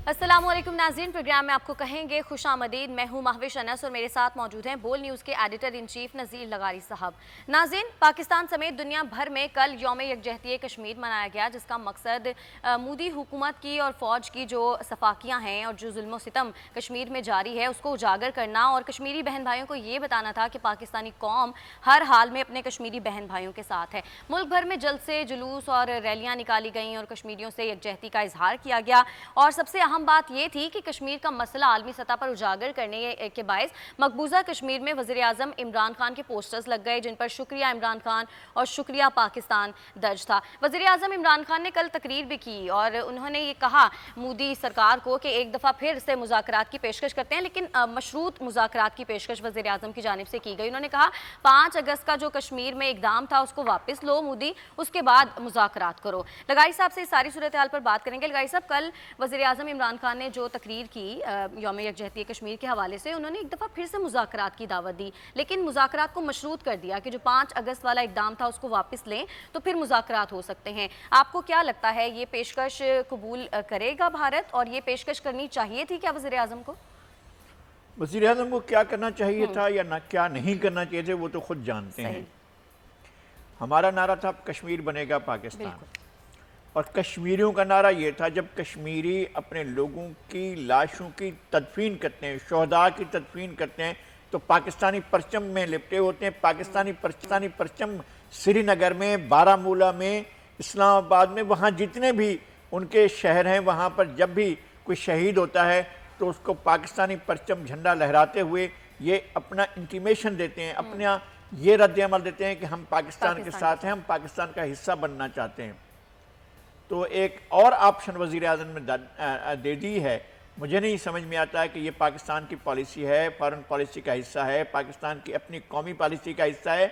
अस्सलाम वालेकुम नाज़रीन, प्रोग्राम में आपको कहेंगे खुश आमदीद। मैं हूँ महविश अनस और मेरे साथ मौजूद हैं बोल न्यूज़ के एडिटर इन चीफ नज़ीर लगारी साहब। नाज़रीन, पाकिस्तान समेत दुनिया भर में कल यौम यकजहती कश्मीर मनाया गया, जिसका मकसद मोदी हुकूमत की और फ़ौज की जो सफाकियाँ हैं और जो जुल्म सितम कश्मीर में जारी है उसको उजागर करना और कश्मीरी बहन भाइयों को ये बताना था कि पाकिस्तानी कौम हर हाल में अपने कश्मीरी बहन भाइयों के साथ है। मुल्क भर में जल्द से जुलूस और रैलियाँ निकाली गईं और कश्मीरियों से यकजहती का इजहार किया गया और सबसे अहम बात यह थी कि कश्मीर का मसला आलमी सतह पर उजागर करने के बायस मकबूजा कश्मीर में वज़ीर आज़म इमरान खान के पोस्टर्स लग गए, जिन पर शुक्रिया इमरान खान और शुक्रिया पाकिस्तान दर्ज था। वज़ीर आज़म इमरान खान ने कल तकरीर भी की और उन्होंने ये कहा मोदी सरकार को कि एक दफ़ा फिर से मुज़ाकरात की पेशकश करते हैं, लेकिन मशरूत मुज़ाकरात की पेशकश वज़ीर आज़म की जानिब से की गई। उन्होंने कहा 5 अगस्त का जो कश्मीर में इक़दाम था उसको वापस लो मोदी, उसके बाद मुज़ाकरात करो। लगाई साहब से इस सारी सूरत हाल पर बात करेंगे। लगाई साहब, कल वज़ीर आज़म इमरान खान ने जो तकरीर की यौम यकजहती कश्मीर के हवाले से, उन्होंने एक दफ़ा फिर से मुज़ाकरात की दावत दी, लेकिन मुज़ाकरात को मशरूत कर दिया कि जो 5 अगस्त वाला इक़दाम था उसको वापस लें तो फिर मुज़ाकरात हो सकते हैं। आपको क्या लगता है, ये पेशकश कबूल करेगा भारत और ये पेशकश करनी चाहिए थी क्या वज़ीर आज़म को? वज़ीर आज़म को क्या करना चाहिए था या ना क्या नहीं करना चाहिए थे वो तो खुद जानते हैं। हमारा नारा था कश्मीर बनेगा पाकिस्तान, और कश्मीरियों का नारा ये था जब कश्मीरी अपने लोगों की लाशों की तदफीन करते हैं, शहदा की तदफीन करते हैं, तो पाकिस्तानी परचम में लिपटे होते हैं। पाकिस्तानी परचम श्रीनगर में, बारामूला में, इस्लामाबाद में, वहाँ जितने भी उनके शहर हैं वहाँ पर जब भी कोई शहीद होता है तो उसको पाकिस्तानी परचम झंडा लहराते हुए ये अपना इंटीमेशन देते हैं, अपना ये रद्द अमल देते हैं कि हम पाकिस्तान के साथ हैं, हम पाकिस्तान का हिस्सा बनना चाहते हैं। तो एक और ऑप्शन वज़ीर आज़म ने दे दी है। मुझे नहीं समझ में आता है कि ये पाकिस्तान की पॉलिसी है, फॉरेन पॉलिसी का हिस्सा है, पाकिस्तान की अपनी कौमी पॉलिसी का हिस्सा है।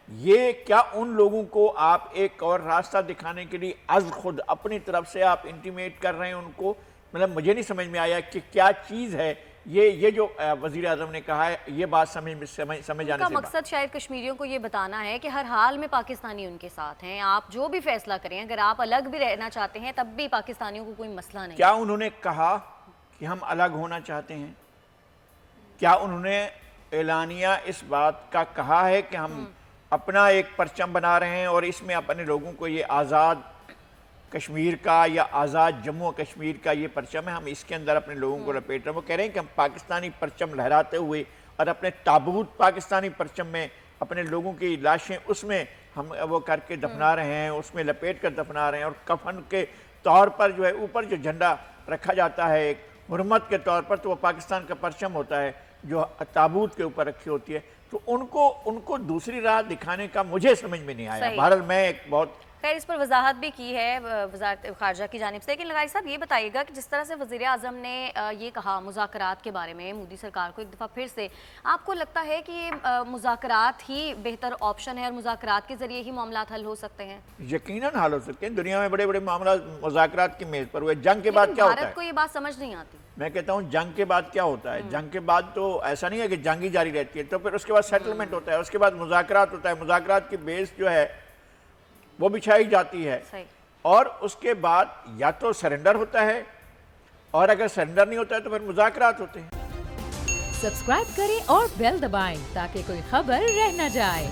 ये क्या उन लोगों को आप एक और रास्ता दिखाने के लिए अज़ खुद अपनी तरफ से आप इंटीमेट कर रहे हैं उनको? मतलब मुझे नहीं समझ में आया कि क्या चीज़ है ये जो वज़ीर आज़म ने कहा है, ये बात समझ आने से मकसद शायद कश्मीरियों को ये बताना है कि हर हाल में पाकिस्तानी उनके साथ हैं, आप जो भी फैसला करें, अगर आप अलग भी रहना चाहते हैं तब भी पाकिस्तानियों को कोई मसला नहीं। क्या उन्होंने कहा कि हम अलग होना चाहते हैं? क्या उन्होंने एलानिया इस बात का कहा है कि हम अपना एक परचम बना रहे हैं और इसमें अपने लोगों को ये आज़ाद कश्मीर का या आज़ाद जम्मू और कश्मीर का ये परचम है, हम इसके अंदर अपने लोगों को लपेट रहे हैं? वो कह रहे हैं कि हम पाकिस्तानी परचम लहराते हुए और अपने ताबूत पाकिस्तानी परचम में अपने लोगों की लाशें उसमें हम वो करके दफना रहे हैं, उसमें लपेट कर दफना रहे हैं, और कफन के तौर पर जो है ऊपर जो झंडा रखा जाता है एक हुर्मत के तौर पर, तो वो पाकिस्तान का परचम होता है जो ताबूत के ऊपर रखी होती है। तो उनको दूसरी राह दिखाने का मुझे समझ में नहीं आया। बहरहाल मैं एक बहुत खैर इस पर वजाहत भी की है वज़ारत ख़ारजा की जानिब से। लेकिन लगाई साहब ये बताइएगा कि जिस तरह से वज़ीर आज़म ने ये कहा मुज़ाकरात के बारे में मोदी सरकार को एक दफ़ा फिर से, आपको लगता है कि ये मुज़ाकरात ही बेहतर ऑप्शन है और मुज़ाकरात के ज़रिए ही मामलात हल हो सकते हैं? यकीनन हल हो सकते हैं। दुनिया में बड़े बड़े मामला मुज़ाकरात की मेज़ पर हुए। जंग के बाद क्या होता है? भारत को ये बात समझ नहीं आती। मैं कहता हूँ जंग के बाद क्या होता है? जंग के बाद तो ऐसा नहीं है कि जंग ही जारी रहती है, तो फिर उसके बाद सेटलमेंट होता है, उसके बाद मुज़ाकरात होता है। मुज़ाकरात की बेस जो है वो बिछाई जाती है और उसके बाद या तो सरेंडर होता है, और अगर सरेंडर नहीं होता है तो फिर मुज़ाकरात होते हैं। सब्सक्राइब करें और बेल दबाएं ताकि कोई खबर रह न जाए।